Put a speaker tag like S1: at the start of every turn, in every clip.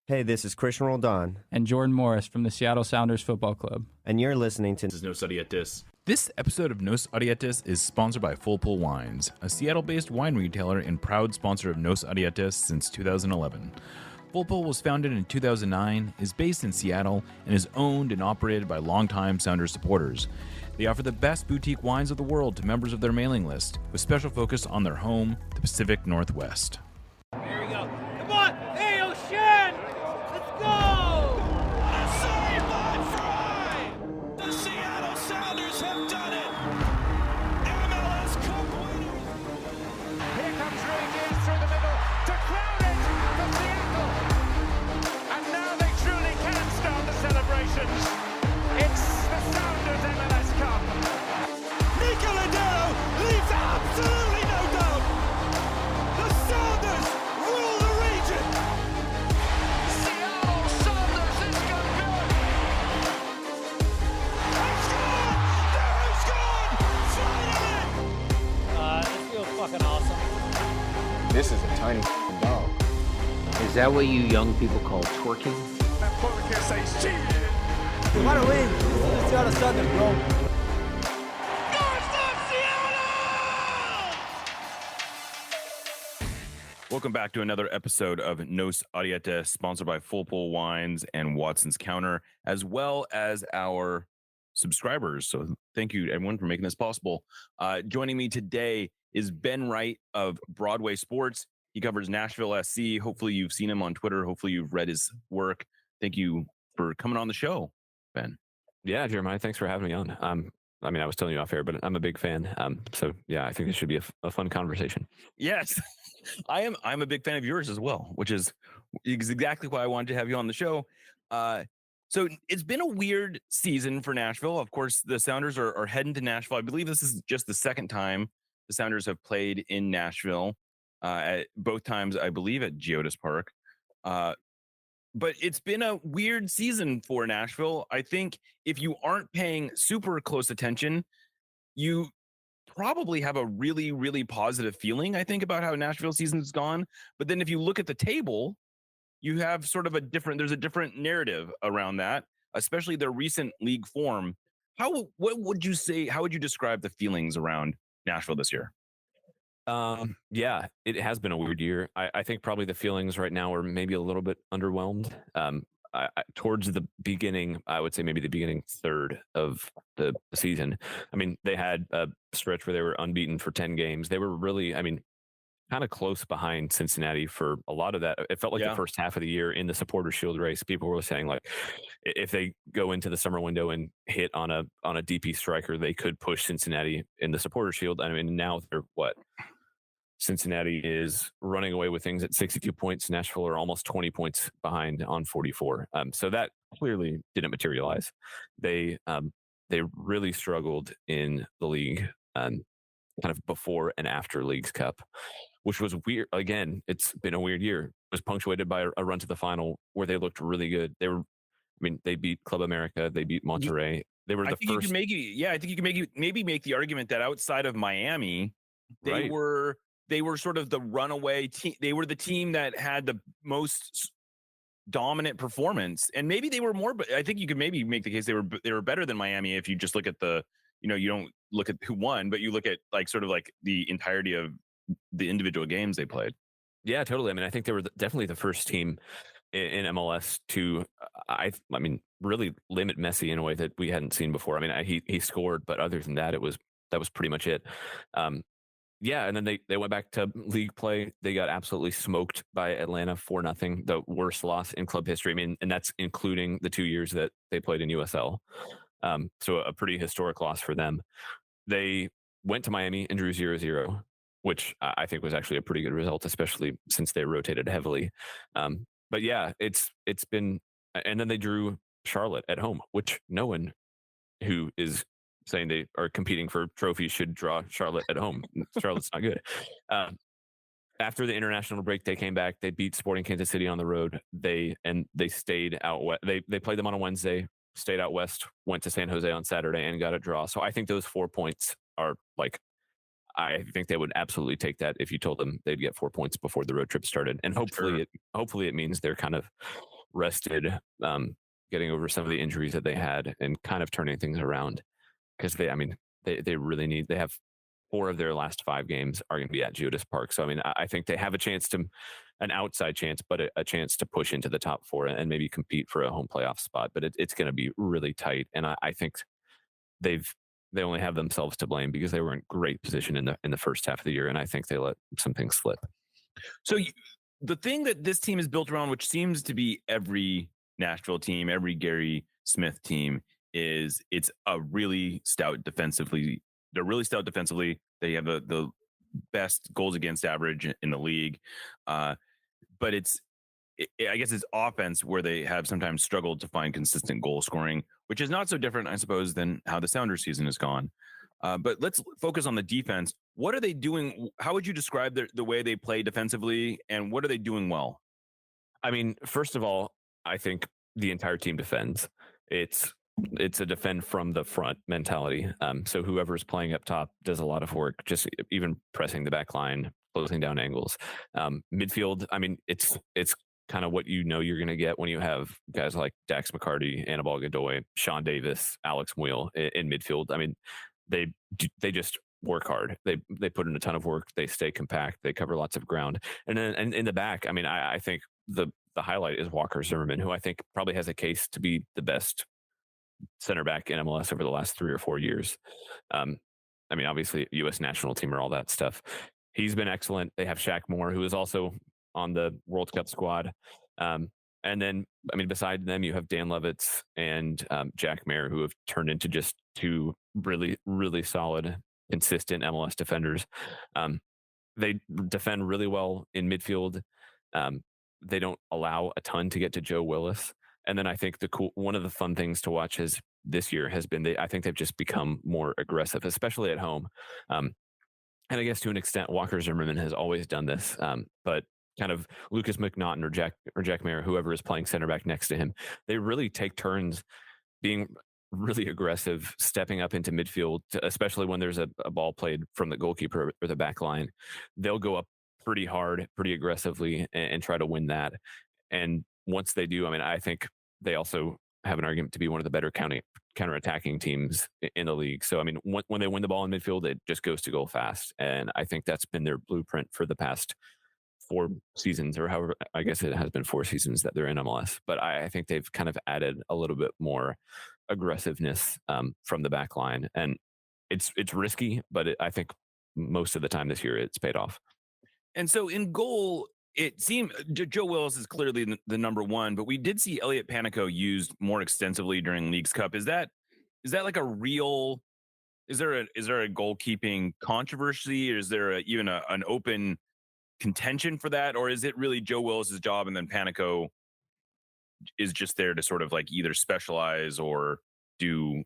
S1: Hey, this is Christian Roldan.
S2: And Jordan Morris from the Seattle Sounders Football Club.
S1: And you're listening to
S3: This is No Study at Dis.
S4: This episode of Nos Arietes is sponsored by Full Pull Wines, a Seattle-based wine retailer and proud sponsor of Nos Arietes since 2011. Full Pull was founded in 2009, is based in Seattle, and is owned and operated by longtime Sounders supporters. They offer the best boutique wines of the world to members of their mailing list, with special focus on their home, the Pacific Northwest.
S5: Here we go. Come on! Hey, O'Shan! Let's go!
S6: A sideline fry! The Seattle Sounders have done it! MLS Cup winners!
S7: Here comes Rangers through the middle to crown it for Seattle! And now they truly can start the celebrations. It's the Sounders MLS Cup.
S6: Nicola Dero leaves absolutely no doubt! The Sounders rule the region!
S7: Seattle Sounders is going good!
S6: They've scored! They've scored! Finally!
S5: This feels fucking awesome.
S8: This is a tiny dog.
S9: Is that what you young people call twerking?
S7: And Porter says cheated!
S5: You want to win? This is the Seattle Sounders, bro.
S3: Welcome back to another episode of Nos Arietes, sponsored by Full Pull Wines and Watson's Counter, as well as our subscribers. So thank you, everyone, for making this possible. Joining me today is Ben Wright of Broadway Sports. He covers Nashville SC. Hopefully you've seen him on Twitter. Hopefully you've read his work. Thank you for coming on the show, Ben.
S10: Yeah, Jeremiah, thanks for having me on. I mean, I was telling you off air, but I'm a big fan. So yeah, I think this should be a fun conversation.
S3: Yes, I'm a big fan of yours as well, which is exactly why I wanted to have you on the show. So it's been a weird season for Nashville. Of course, the Sounders are heading to Nashville. I believe this is just the second time the Sounders have played in Nashville. At both times, I believe, at Geodis Park. But it's been a weird season for Nashville. I think if you aren't paying super close attention, you probably have a really, really positive feeling, I think, about how Nashville season's gone. But then if you look at the table, you have sort of there's a different narrative around that, especially their recent league form. What would you say, how would you describe the feelings around Nashville this year?
S10: Yeah, it has been a weird year. I think probably the feelings right now are maybe a little bit underwhelmed. Towards the beginning, I would say maybe the beginning third of the season. I mean, they had a stretch where they were unbeaten for 10 games. They were really, kind of close behind Cincinnati for a lot of that. It felt like the first half of the year in the Supporters Shield race, people were saying like, if they go into the summer window and hit on a DP striker, they could push Cincinnati in the Supporters Shield. I mean, now they're Cincinnati is running away with things at 62 points. Nashville are almost 20 points behind on 44. So that clearly didn't materialize. They really struggled in the league, kind of before and after Leagues Cup, which was weird. Again, it's been a weird year. It was punctuated by a run to the final where they looked really good. They beat Club America. They beat Monterrey. They were the first. I think you can maybe make the argument that outside of Miami, they were sort of the runaway team. They were the team that had the most dominant performance, and maybe they were more. But I think you could maybe make the case they were better than Miami if you just look at you don't look at who won, but you look at the entirety of the individual games they played. Yeah, totally. I mean, I think they were definitely the first team in MLS to, really limit Messi in a way that we hadn't seen before. I mean, he scored, but other than that, that was pretty much it. Yeah, and then they went back to league play. They got absolutely smoked by Atlanta 4-0, the worst loss in club history. I mean, and that's including the 2 years that they played in USL. So a pretty historic loss for them. They went to Miami and drew 0-0, which I think was actually a pretty good result, especially since they rotated heavily. But yeah, it's been, and then they drew Charlotte at home, which no one who is saying they are competing for trophies should draw Charlotte at home. Charlotte's not good. After the international break, they came back. They beat Sporting Kansas City on the road. They stayed out west. They played them on a Wednesday, stayed out west, went to San Jose on Saturday and got a draw. So I think those 4 points are I think they would absolutely take that if you told them they'd get 4 points before the road trip started. And hopefully it means they're kind of rested, getting over some of the injuries that they had, and kind of turning things around. Because they really need. They have 4 of their last 5 games are going to be at Geodis Park. So I think they have a chance to, an outside chance, but a chance to push into the top 4 and maybe compete for a home playoff spot. But it's going to be really tight, and I think they only have themselves to blame because they were in great position in the first half of the year, and I think they let some things slip.
S3: So the thing that this team is built around, which seems to be every Nashville team, every Gary Smith team, is it's a really stout defensively. They're really stout defensively. They have the best goals against average in the league. But I guess it's offense where they have sometimes struggled to find consistent goal scoring, which is not so different, I suppose, than how the Sounders season has gone. But let's focus on the defense. What are they doing? How would you describe the way they play defensively, and what are they doing well?
S10: I mean, first of all, I think the entire team defends. It's a defend from the front mentality. So whoever's playing up top does a lot of work, just even pressing the back line, closing down angles. Midfield, I mean, it's kind of what you're going to get when you have guys like Dax McCarty, Anibal Godoy, Sean Davis, Alex Muehl in midfield. I mean, they just work hard. They put in a ton of work. They stay compact. They cover lots of ground. And then in the back, I mean, I think the highlight is Walker Zimmerman, who I think probably has a case to be the best center back in MLS over the last 3 or 4 years. I mean, obviously, U.S. national team or all that stuff. He's been excellent. They have Shaq Moore, who is also on the World Cup squad. And then, I mean, beside them, you have Dan Levitz and Jack Mayer, who have turned into just 2 really, really solid, consistent MLS defenders. They defend really well in midfield. They don't allow a ton to get to Joe Willis. And then I think one of the fun things to watch this year has been I think they've just become more aggressive, especially at home. And I guess to an extent, Walker Zimmerman has always done this, but kind of Lucas McNaughton or Jack Mayer, whoever is playing center back next to him, they really take turns being really aggressive, stepping up into midfield, especially when there's a ball played from the goalkeeper or the back line. They'll go up pretty hard, pretty aggressively, and try to win that. And once they do, I mean, I think they also have an argument to be one of the better counter-attacking teams in the league. So, I mean, when they win the ball in midfield, it just goes to goal fast. And I think that's been their blueprint for the past 4 seasons, or however, I guess it has been 4 seasons that they're in MLS. But I think they've kind of added a little bit more aggressiveness from the back line. And it's risky, but I think most of the time this year it's paid off.
S3: And so in goal, it seemed Joe Willis is clearly the number one, but we did see Elliot Panico used more extensively during Leagues Cup. Is that like a real? Is there a goalkeeping controversy? Or is there even an open contention for that, or is it really Joe Willis's job and then Panico is just there to sort of like either specialize or do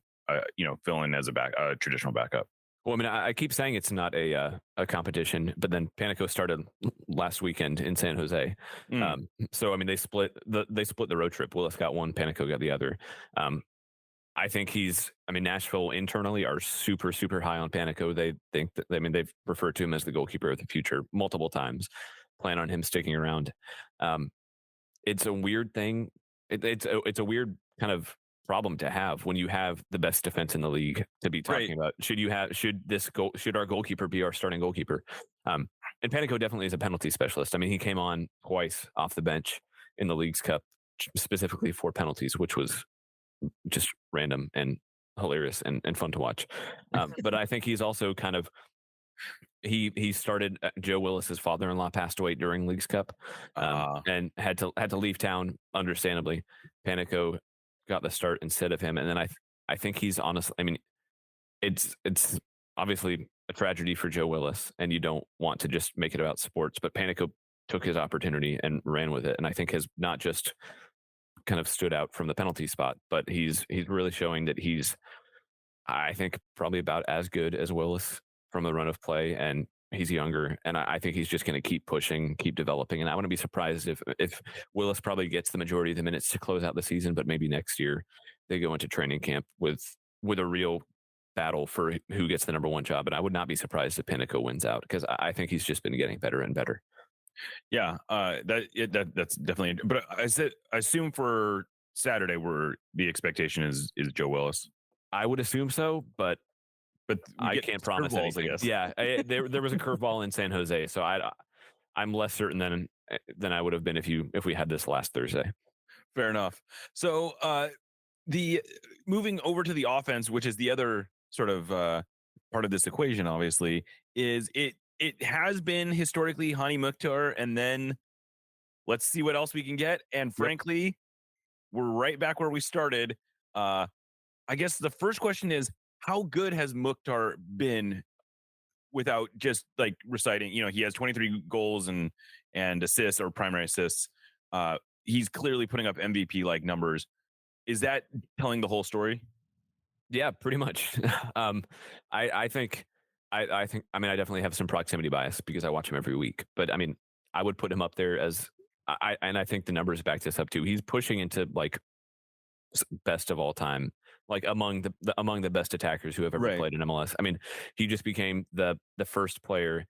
S3: fill in as a traditional backup?
S10: Well, I mean, I keep saying it's not a competition, but then Panico started last weekend in San Jose. So, I mean, they split the road trip. Willis got one, Panico got the other. I think Nashville internally are super, super high on Panico. They think that, I mean, they've referred to him as the goalkeeper of the future multiple times, plan on him sticking around. It's a weird thing. It's a weird kind of problem to have when you have the best defense in the league to be talking about. Should our goalkeeper be our starting goalkeeper? And Panico definitely is a penalty specialist. I mean, he came on twice off the bench in the Leagues Cup specifically for penalties, which was just random and hilarious and fun to watch. But I think he's also kind of he started Joe Willis's father-in-law passed away during Leagues Cup and had to leave town, understandably. Panico got the start instead of him, and then I think he's honestly, I mean, it's obviously a tragedy for Joe Willis, and you don't want to just make it about sports, but Panico took his opportunity and ran with it, and I think has not just kind of stood out from the penalty spot, but he's really showing that he's, I think, probably about as good as Willis from the run of play, and he's younger, and I think he's just going to keep pushing, keep developing. And I wouldn't be surprised if Willis probably gets the majority of the minutes to close out the season, but maybe next year they go into training camp with a real battle for who gets the number one job. And I would not be surprised if Panico wins out, because I think he's just been getting better and better.
S3: Yeah, that's definitely. But I assume for Saturday, where the expectation is Joe Willis,
S10: I would assume so, but
S3: but we
S10: I
S3: get
S10: can't promise
S3: curveballs, I
S10: anything.
S3: guess.
S10: Yeah, there was a curveball in San Jose, so I'm less certain than I would have been if we had this last Thursday.
S3: Fair enough. So the moving over to the offense, which is the other sort of part of this equation, obviously, is it has been historically Hani Mukhtar, and then let's see what else we can get. And frankly, we're right back where we started. I guess the first question is, how good has Mukhtar been without just like reciting? He has 23 goals and assists, or primary assists. He's clearly putting up MVP like numbers. Is that telling the whole story?
S10: Yeah, pretty much. I think I mean I definitely have some proximity bias because I watch him every week, but I mean I would put him up there as I think the numbers back this up too. He's pushing into like best of all time, like among the best attackers who have ever
S3: Right.
S10: played in MLS. I mean, he just became the first player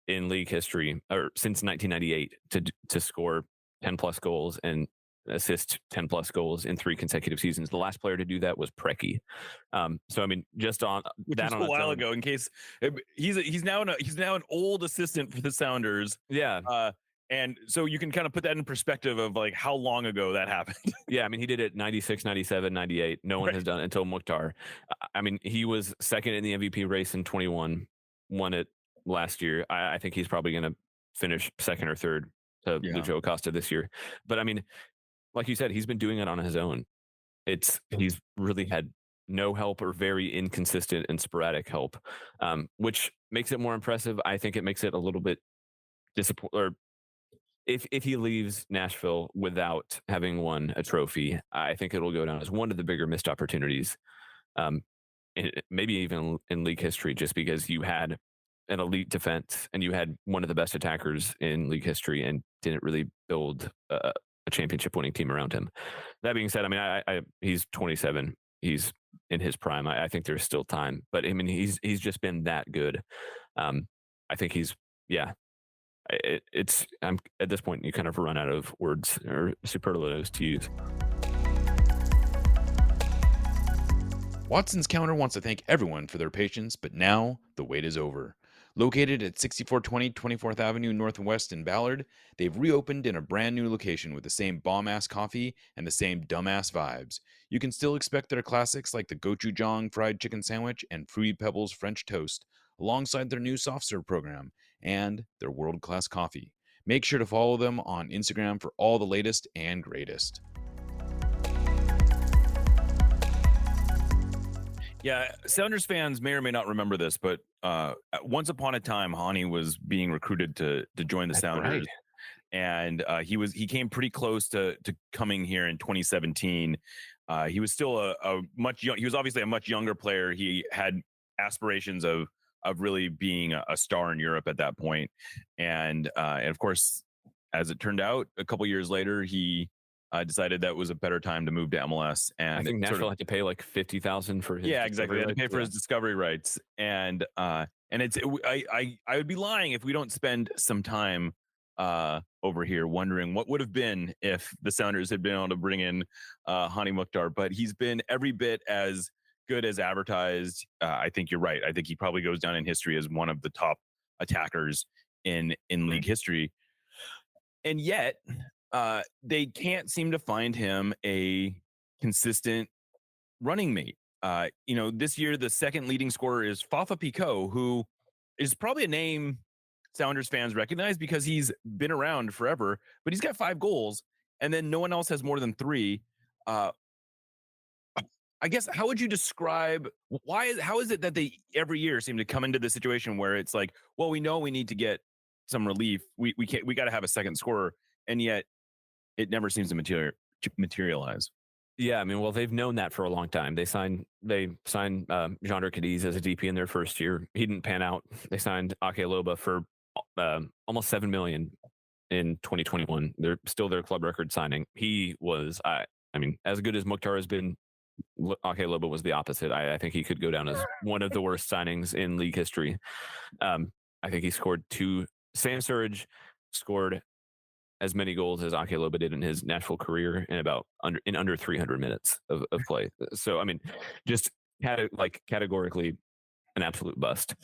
S10: in league history or since 1998 to score 10 plus goals and assist 10 plus goals in 3 consecutive seasons. The last player to do that was Preki. So I mean, just on
S3: Which
S10: that
S3: was
S10: on
S3: a
S10: its
S3: while
S10: own,
S3: ago. In case he's now an old assistant for the Sounders.
S10: yeah,
S3: And so you can kind of put that in perspective of like how long ago that happened.
S10: yeah. I mean, he did it 96, 97, 98. No one has done it until Mukhtar. I mean, he was second in the MVP race in 21, won it last year. I think he's probably going to finish second or third to
S3: Yeah.
S10: the Joe Costa this year. But I mean, like you said, he's been doing it on his own. He's really had no help or very inconsistent and sporadic help, which makes it more impressive. I think it makes it a little bit disappointing. Or if he leaves Nashville without having won a trophy, I think it'll go down as one of the bigger missed opportunities, maybe even in league history, just because you had an elite defense and you had one of the best attackers in league history and didn't really build a championship winning team around him. That being said, I mean, he's 27. He's in his prime. I think there's still time, but I mean, he's just been that good. I think I'm at this point, you kind of run out of words or superlatives to use.
S4: Watson's Counter wants to thank everyone for their patience, but now the wait is over. Located at 6420 24th Avenue Northwest in Ballard, they've reopened in a brand new location with the same bomb-ass coffee and the same dumbass vibes. You can still expect their classics like the gochujang fried chicken sandwich and Fruity Pebbles French toast, alongside their new soft serve program and their world-class coffee. Make sure to follow them on Instagram for all the latest and greatest.
S3: Yeah, Sounders fans may or may not remember this, but once upon a time, Hani was being recruited to join the Sounders, and he came pretty close to coming here in 2017. He was still he was obviously a much younger player. He had aspirations of really being a star in Europe at that point, and of course, as it turned out, a couple years later, he decided that was a better time to move to MLS. And
S10: I think Nashville had to pay like $50,000 for his.
S3: Yeah, exactly. They had to pay for
S10: his
S3: discovery rights, and I would be lying if we don't spend some time over here wondering what would have been if the Sounders had been able to bring in Hani Mukhtar. But he's been every bit as good as advertised. I think you're right. I think he probably goes down in history as one of the top attackers in league history, and yet they can't seem to find him a consistent running mate. This year the second leading scorer is Fafa Picault, who is probably a name Sounders fans recognize because he's been around forever, but he's got 5 goals, and then no one else has more than 3. I guess, how would you describe how is it that they every year seem to come into the situation where it's like, well, we know we need to get some relief. We got to have a second scorer, and yet it never seems to materialize.
S10: Yeah, I mean, well, they've known that for a long time. They signed Jean-Dirk Cadiz as a DP in their first year. He didn't pan out. They signed Ake Loba for almost $7 million in 2021. They're still their club record signing. He was, I mean, as good as Mukhtar has been, Ake Loba was the opposite. I think he could go down as one of the worst signings in league history. I think he scored 2. Sam Surridge scored as many goals as Ake Loba did in his Nashville career in under 300 minutes of play. So I mean, just categorically an absolute bust.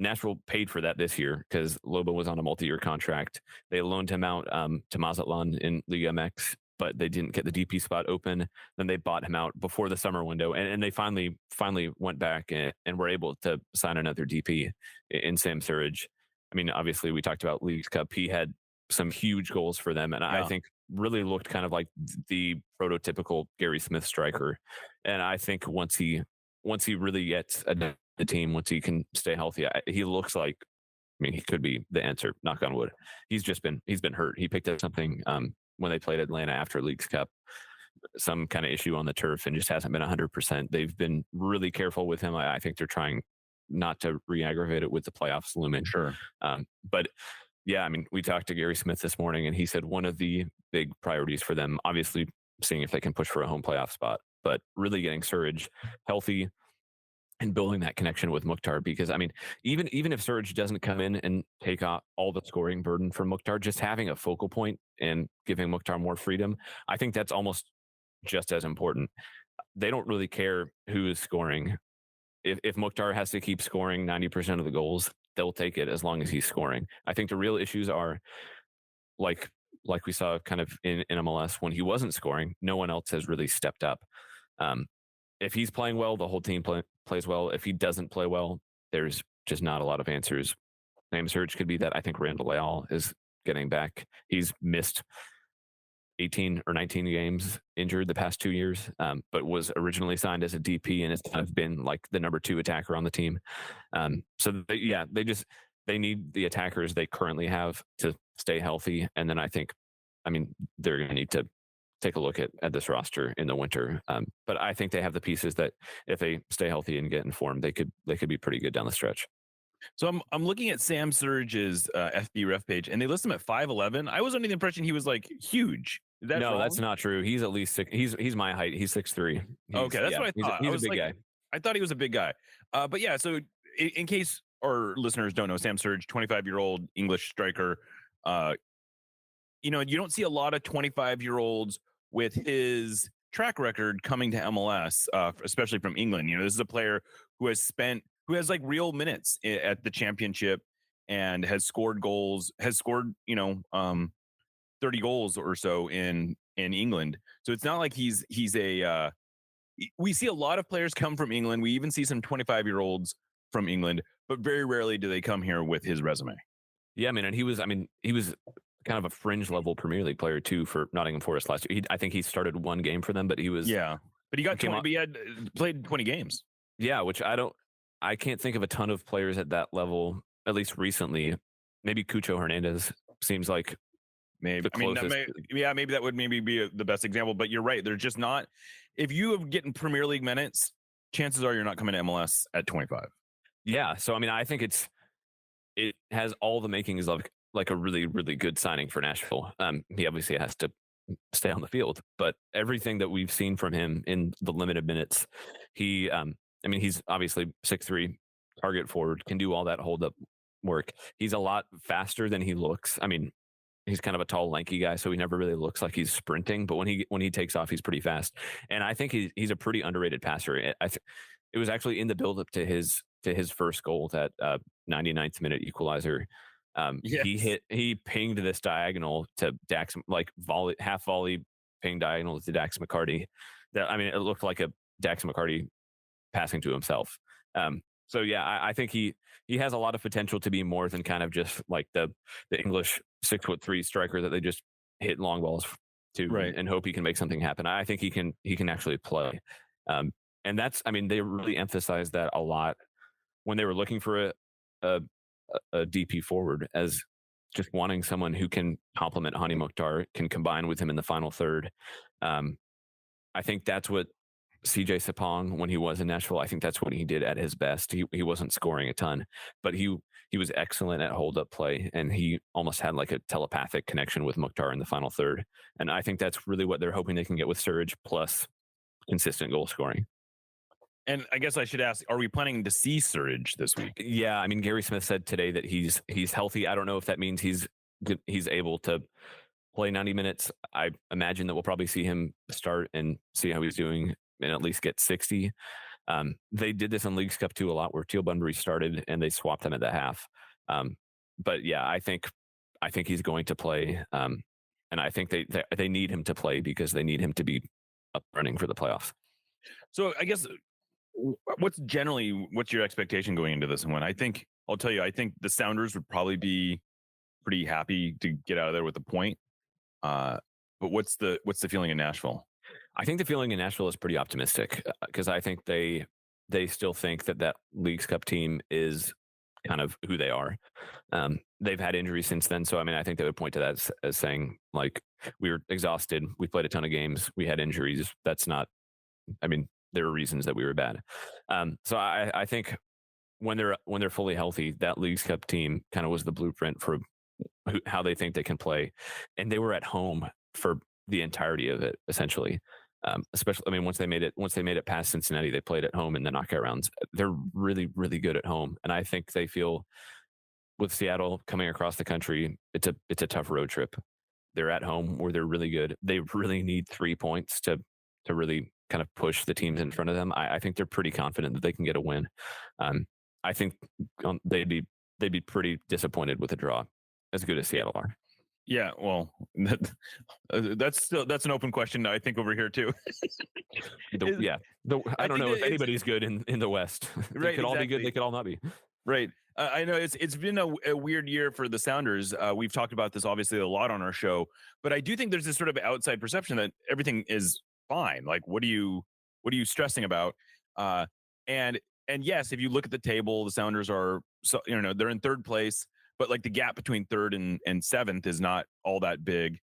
S10: Nashville paid for that this year because Loba was on a multi-year contract. They loaned him out to Mazatlan in Liga MX, but they didn't get the DP spot open. Then they bought him out before the summer window, and they finally went back and were able to sign another DP in Sam Surridge. I mean, obviously, we talked about Leagues Cup. He had some huge goals for them, and I think really looked kind of like the prototypical Gary Smith striker. And I think once he really gets the team, once he can stay healthy, he looks like, I mean, he could be the answer, knock on wood. He's been hurt. He picked up something when they played Atlanta after Leagues Cup, some kind of issue on the turf, and just hasn't been 100%. They've been really careful with him. I think they're trying not to re-aggravate it with the playoffs looming.
S3: Sure.
S10: But yeah, I mean, we talked to Gary Smith this morning, and he said one of the big priorities for them, obviously seeing if they can push for a home playoff spot, but really getting Surridge healthy and building that connection with Mukhtar. Because I mean, even if Surridge doesn't come in and take all the scoring burden from Mukhtar, just having a focal point and giving Mukhtar more freedom, I think that's almost just as important. They don't really care who is scoring. If Mukhtar has to keep scoring 90% of the goals, they'll take it as long as he's scoring. I think the real issues are like we saw kind of in MLS when he wasn't scoring, no one else has really stepped up. If he's playing well, the whole team plays well. If he doesn't play well, there's just not a lot of answers. Sam Surridge could be that. I think Randall Leal is getting back. He's missed 18 or 19 games injured the past 2 years, but was originally signed as a DP and has kind of been like the number 2 attacker on the team. They need the attackers they currently have to stay healthy. And then I think, I mean, they're going to need to take a look at this roster in the winter. But I think they have the pieces that if they stay healthy and get informed, they could be pretty good down the stretch.
S3: So I'm looking at Sam Surridge's FB ref page, and they list him at 5'11". I was under the impression he was like huge. Is that wrong?
S10: That's not true. He's at least six. He's my height. He's 6'3".
S3: Okay, that's what I thought.
S10: He's a big guy.
S3: I thought he was a big guy. But yeah, so in case our listeners don't know, Sam Surridge, 25-year-old English striker. You don't see a lot of 25-year-olds with his track record coming to MLS, especially from England. This is a player who has like real minutes at the championship and has scored 30 goals or so in England. So it's not like he's we see a lot of players come from England. We even see some 25-year-olds from England, but very rarely do they come here with his resume.
S10: Yeah, he was kind of a fringe level Premier League player too for Nottingham Forest last year. I think he started one game for them, but he was
S3: but he got 20, but he had played 20 games.
S10: Yeah, which I can't think of a ton of players at that level, at least recently. Maybe Cucho Hernandez seems like
S3: maybe
S10: the closest.
S3: Maybe that would be the best example. But you're right. They're just not. If you have getting Premier League minutes, chances are you're not coming to MLS at 25.
S10: Yeah. So I think it has all the makings of like a really, really good signing for Nashville. He obviously has to stay on the field, but everything that we've seen from him in the limited minutes, he's obviously 6'3", target forward, can do all that hold up work. He's a lot faster than he looks. He's kind of a tall, lanky guy, so he never really looks like he's sprinting. But when he takes off, he's pretty fast. And I think he's a pretty underrated passer. It was actually in the buildup to his first goal, that 99th minute equalizer.
S3: Yes.
S10: He pinged this diagonal to Dax, like half volley ping diagonal to Dax McCarty. It looked like a Dax McCarty passing to himself. So yeah, I think he has a lot of potential to be more than kind of just like the English 6'3" striker that they just hit long balls to,
S3: right,
S10: and hope he can make something happen. I think he can actually play. And that's, they really emphasized that a lot when they were looking for a DP forward, as just wanting someone who can complement Hani Mukhtar, can combine with him in the final third. I think that's what CJ Sapong, when he was in Nashville, I think that's what he did at his best. He wasn't scoring a ton, but he was excellent at hold-up play, and he almost had like a telepathic connection with Mukhtar in the final third. And I think that's really what they're hoping they can get with Surridge, plus consistent goal scoring.
S3: And I guess I should ask, are we planning to see Surridge this week?
S10: Yeah, Gary Smith said today that he's healthy. I don't know if that means he's he's able to play 90 minutes. I imagine that we'll probably see him start and see how he's doing and at least get 60. They did this in Leagues Cup 2 a lot, where Teal Bunbury started and they swapped him at the half. But yeah, I think he's going to play, and I think they need him to play because they need him to be up running for the playoffs.
S3: So I guess what's your expectation going into this one? I'll tell you, I think the Sounders would probably be pretty happy to get out of there with a point. But what's the feeling in Nashville?
S10: I think the feeling in Nashville is pretty optimistic because I think they still think that Leagues Cup team is kind of who they are. They've had injuries since then. So, I mean, I think they would point to that as saying, like, we were exhausted. We played a ton of games. We had injuries. That's not, I mean, there are reasons that we were bad. So I think when they're fully healthy, that Leagues Cup team kind of was the blueprint for how they think they can play. And they were at home for the entirety of it, essentially. Especially, I mean, once they made it past Cincinnati, they played at home in the knockout rounds. They're really, really good at home. And I think they feel with Seattle coming across the country, it's a tough road trip. They're at home where they're really good. They really need 3 points to really kind of push the teams in front of them. I think they're pretty confident that they can get a win. I think they'd be pretty disappointed with a draw, as good as Seattle are.
S3: Yeah, well, that's an open question, I think, over here too.
S10: I don't know if anybody's good in the West. They
S3: Right,
S10: could all be good.
S3: exactly.
S10: They could all not be.
S3: Right. I know it's been a weird year for the Sounders. We've talked about this obviously a lot on our show, but I do think there's this sort of outside perception that everything is fine. Like, what are you stressing about? And yes, if you look at the table, the Sounders are, so, they're in third place, but like the gap between third and seventh is not all that big.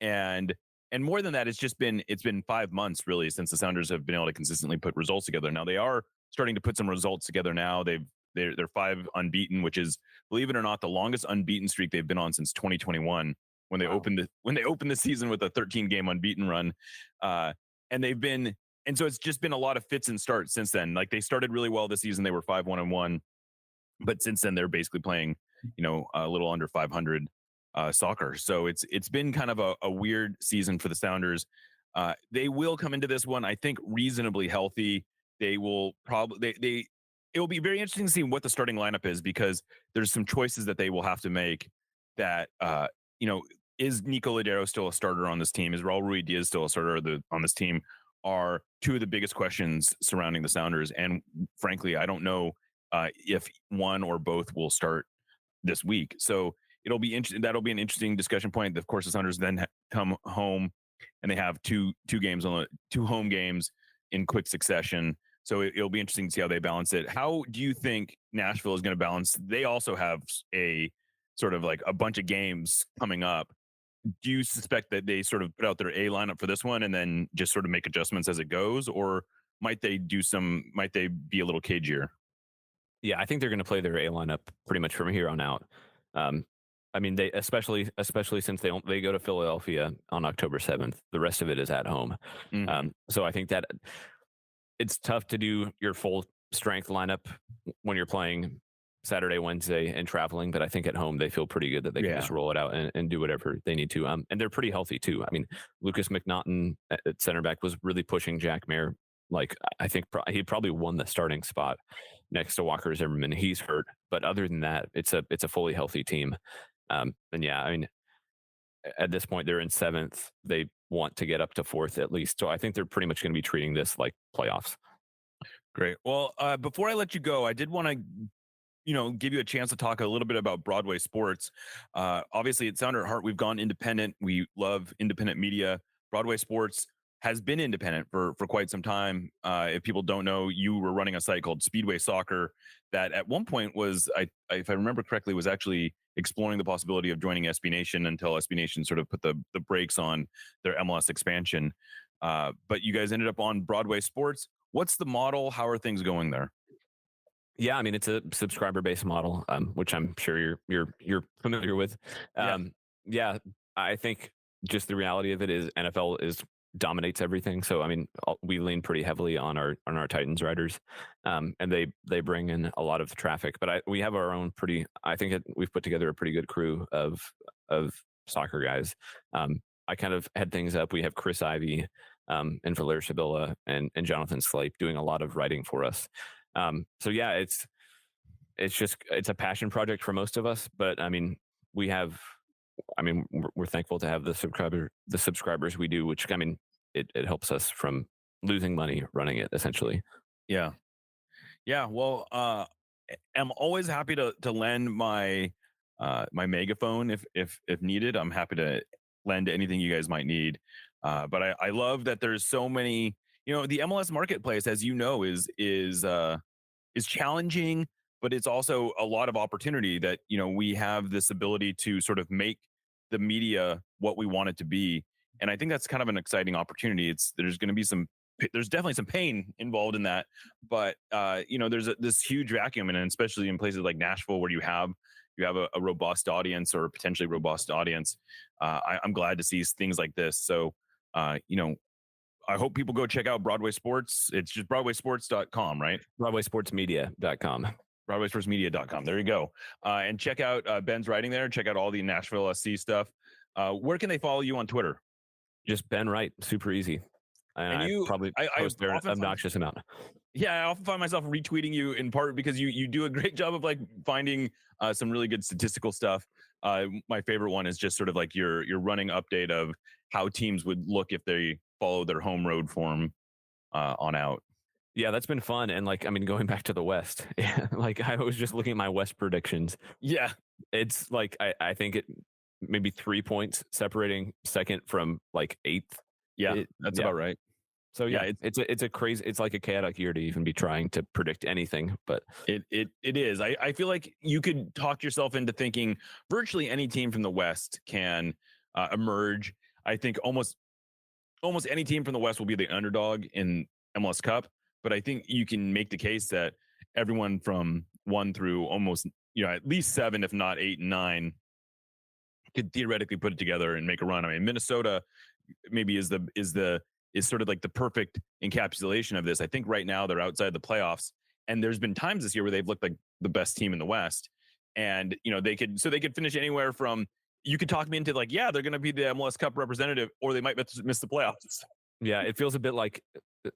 S3: And more than that, it's been 5 months really since the Sounders have been able to consistently put results together. Now they are starting to put some results together now. They're 5 unbeaten, which is, believe it or not, the longest unbeaten streak they've been on since 2021 when they opened the season with a 13-game unbeaten run. And so it's just been a lot of fits and starts since then. Like, they started really well this season. They were 5-1-1, but since then they're basically playing, a little under 500 soccer. So it's been kind of a weird season for the Sounders. They will come into this one, I think, reasonably healthy. They will probably it will be very interesting to see what the starting lineup is, because there's some choices that they will have to make that, is Nico Ladero still a starter on this team? Is Raul Ruidiaz still a starter on this team? Are two of the biggest questions surrounding the Sounders. And frankly, I don't know if one or both will start this week. So it'll be interesting. That'll be an interesting discussion point. Of course, the Sounders then come home and they have two home games in quick succession. So it'll be interesting to see how they balance it. How do you think Nashville is going to balance? They also have a sort of like a bunch of games coming up. Do you suspect that they sort of put out their A lineup for this one and then just sort of make adjustments as it goes? Or might they be a little cagier?
S10: Yeah, I think they're going to play their A lineup pretty much from here on out. I mean, they especially since they go to Philadelphia on October 7th. The rest of it is at home.
S3: Mm-hmm.
S10: So I think that it's tough to do your full strength lineup when you're playing Saturday, Wednesday, and traveling. But I think at home they feel pretty good that they can just roll it out and do whatever they need to. And they're pretty healthy too. I mean, Lucas McNaughton at center back was really pushing Jack Mayer. Like, I think he probably won the starting spot next to Walker Zimmerman. He's hurt, but other than that, it's a fully healthy team. And yeah, I mean, at this point they're in 7th. They want to get up to 4th at least. So I think they're pretty much going to be treating this like playoffs.
S3: Great. Well, before I let you go, I did want to, give you a chance to talk a little bit about Broadway sports. Obviously at Sounder at Heart, we've gone independent. We love independent media. Broadway sports has been independent for quite some time. If people don't know, you were running a site called Speedway Soccer that at one point was, if I remember correctly, was actually exploring the possibility of joining SB Nation until SB Nation sort of put the brakes on their MLS expansion. But you guys ended up on Broadway Sports. What's the model? How are things going there?
S10: Yeah, I mean, it's a subscriber-based model, which I'm sure you're familiar with. Yeah, I think just the reality of it is NFL dominates everything. So I mean, we lean pretty heavily on our Titans riders, and they bring in a lot of traffic. But we have our own we've put together a pretty good crew of of soccer guys. I kind of head things up. We have Chris Ivey and Valer Shabilla and Jonathan Slape doing a lot of writing for us. So yeah, it's a passion project for most of us, but I mean, we're thankful to have the subscribers we do, which I mean, it helps us from losing money running it essentially.
S3: Yeah. Well, I'm always happy to lend my my megaphone if needed. I'm happy to lend anything you guys might need. But I love that there's so many. The MLS marketplace, as you know, is challenging, but it's also a lot of opportunity that we have this ability to sort of make the media what we want it to be, and I think that's kind of an exciting opportunity. There's definitely some pain involved in that, but there's this huge vacuum, and especially in places like Nashville where you have a robust audience or potentially robust audience. I'm glad to see things like this. So I hope people go check out Broadway Sports. It's just BroadwaySports.com, right?
S10: BroadwaySportsMedia.com.
S3: BroadwaySportsMedia.com. There you go. And check out Ben's writing there. Check out all the Nashville SC stuff. Where can they follow you on Twitter?
S10: Just Ben Wright. Super easy. And I probably post there an obnoxious amount.
S3: Yeah, I often find myself retweeting you in part because you do a great job of like finding some really good statistical stuff. My favorite one is just sort of like your running update of how teams would look if they follow their home road form on out.
S10: Yeah, that's been fun. And like, I mean, going back to the West, like I was just looking at my West predictions.
S3: Yeah.
S10: It's like, I think it maybe 3 points separating second from like eighth.
S3: Yeah, that's about right.
S10: So yeah, it's a crazy, it's like a chaotic year to even be trying to predict anything, but
S3: it is. I feel like you could talk yourself into thinking virtually any team from the West can emerge. I think almost any team from the West will be the underdog in MLS Cup, but I think you can make the case that everyone from 1 through almost, at least 7, if not 8 and 9, could theoretically put it together and make a run. I mean, Minnesota maybe is sort of like the perfect encapsulation of this. I think right now they're outside the playoffs, and there's been times this year where they've looked like the best team in the West, and they could finish anywhere from, you could talk me into like, yeah, they're going to be the MLS Cup representative, or they might miss the playoffs.
S10: Yeah, it feels a bit like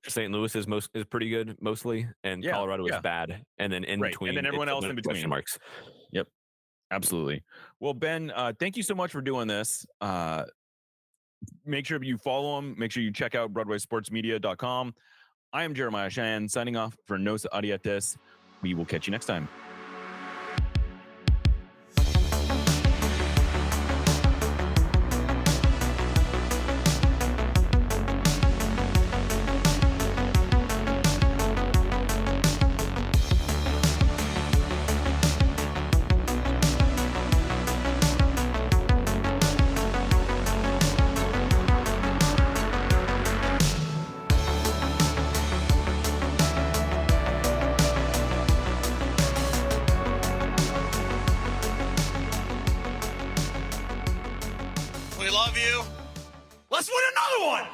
S10: St. Louis is pretty good mostly, and Colorado is bad, and then in between,
S3: and then everyone else in between.
S10: Question marks.
S3: Yep, absolutely. Well, Ben, thank you so much for doing this. Make sure you follow him. Make sure you check out BroadwaySportsMedia.com. I am Jeremiah Cheyenne signing off for Nos Adiates. We will catch you next time.
S6: We love you. Let's win another one.